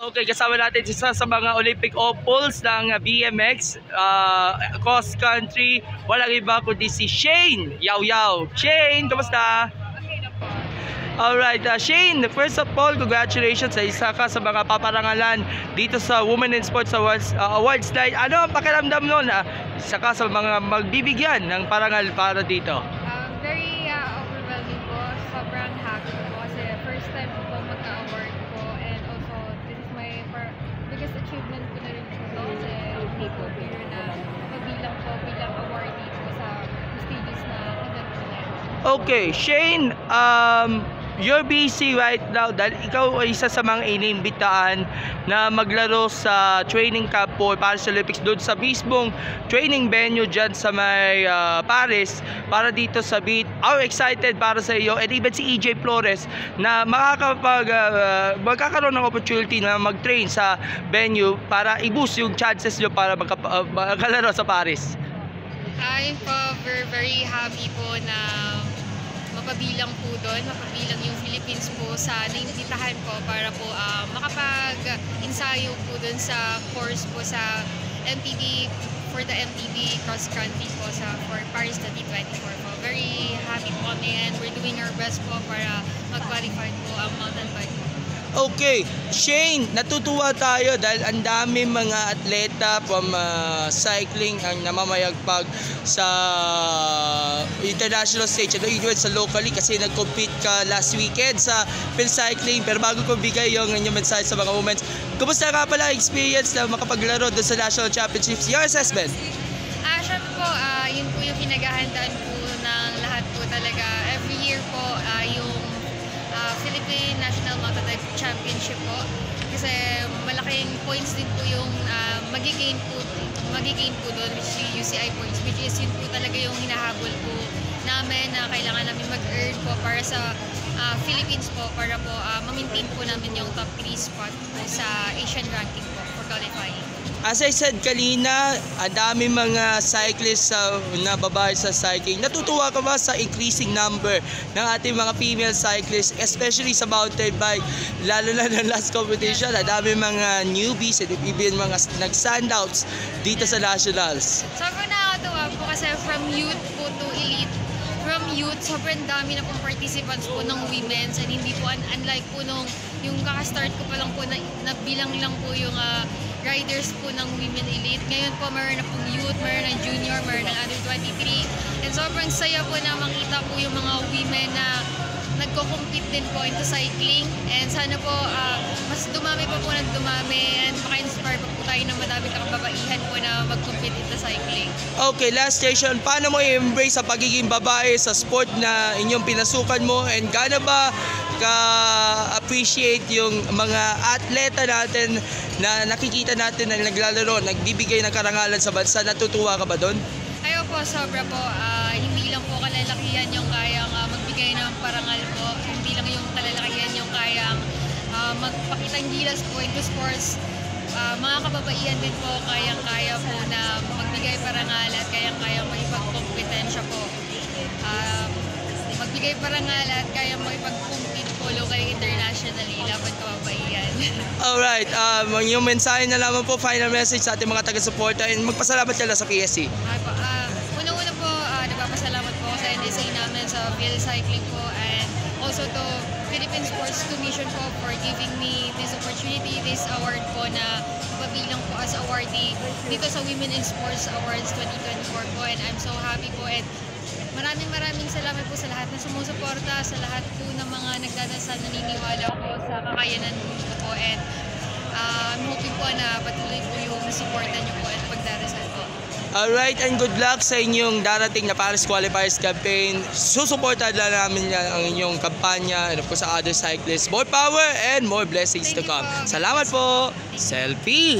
Okay, kasama natin isa sa mga Olympic hopefuls ng BMX, cross country, walang iba kundi si Shane Yaw Yaw. Shane, kamusta? Okay na po. Alright, Shane, first of all, congratulations sa isa ka sa mga paparangalan dito sa Women in Sports Awards Night. Ano ang pakiramdam nun? Isa ka sa mga magbibigyan ng parangal para dito. Very overwhelming po. Sobrang happy po kasi first time ko po magka-award po, and also this is my biggest achievement ko na rin po ito kasi hindi ko figure na mabilang po bilang awardee po sa prestigious na event po na ito. Okay, Shane, you're busy right now dahil ikaw ay isa sa mga inimbitaan na maglaro sa training camp po para sa Olympics doon sa mismong training venue dyan sa may Paris para dito sa beat. Are excited para sa iyo, and even si EJ Flores na magkakaroon ng opportunity na mag-train sa venue para i-boost yung chances nyo para magkalaro sa Paris. I'm very happy po na mapabilang po doon, mapabilang yung Philippines po sa naimbitahan po para po makapag-ensayo po doon sa course po sa MTB, for the MTB cross country po for Paris 2024 po. Very happy po kami, and we're doing our best po para mag-qualify po ang mountain bike. Okay, Shane, natutuwa tayo dahil ang dami mga atleta from cycling ang namamayagpag sa international stage, even sa locally, kasi nag-compete ka last weekend sa Phil Cycling. Pero bago ko bigay yung inyong mensahe sa mga women, kumusta nga pala experience na makapaglaro doon sa National Championships? Your assessment? Syempre po, yun po yung pinaghahandaan po ng lahat po talaga. Every year po, yung Philippine National Mountain Bike Championship po. Kasi malaking points din po yung magigain po doon, which is UCI points, which is yun po talaga yung hinahabol po namin na kailangan namin mag-earn po para sa Philippines po, para po ma-maintain po namin yung top 3 spot po sa Asian ranking po for qualifying. As I said kanina, ang dami mga cyclists na babae sa cycling. Natutuwa ka ba sa increasing number ng ating mga female cyclists, especially sa mountain bike? Lalo na ng last competition, ang dami mga newbies and even mga nag-standouts dito sa nationals. Sobrang nakakatuwa po kasi from youth po to elite. From youth, sobrang dami na pong participants po ng women's, and hindi po unlike po nung yung kaka-start ko pa lang po na bilang lang po yung riders po ng women elite. Ngayon po meron na pong youth, meron ng junior, meron ng under 23, and sobrang saya po na makita po yung mga women na nagko-compete din po into cycling, and sana po mas dumami pa po ng dumami, and maka-inspire pa po tayo ng madaming kababaihan po na mag-compete into cycling. Okay, last question, paano mo i-embrace sa pagiging babae sa sport na inyong pinasukan mo, and gaano ba ka-appreciate yung mga atleta natin na nakikita natin na naglalaro, nagbibigay ng karangalan sa bansa? Natutuwa ka ba doon? Ayaw po, sobra po. Hindi lang po kalalakihan yung kayang magbigay ng parangal po. Hindi lang yung kalalakihan yung kayang magpakitang gilas po into sports. Mga kababaihan din po kayang-kaya po na magbigay parangal at kayang-kaya makipagkompetensya po. Magbigay parangal at kaya makipag-compete po locally, internationally, laban kababaihan. Alright, yung mensahe na lamang po, final message sa ating mga taga-suporta, and magpasalamat ka lang sa PSC. Unang-una po, nagpapasalamat po sa NSA namin sa Phil Cycling po, and also to Philippine Sports Commission po for giving me this opportunity, this award po na pabilang po as awardee dito sa Women in Sports Awards 2024 po, and I'm so happy po, and maraming salamat po sa lahat na sumusuporta, sa lahat po ng mga nagdadasal, naniniwala po sa kakayanan ko po, and I'm hoping po na patuloy po yung suporta niyo po at pagdarasal po. Alright, and good luck sa inyong darating na Paris Qualifiers campaign. Susuportahan lang namin ang inyong kampanya, and of course sa other cyclists. More power and more blessings to come. Salamat po! Selfie!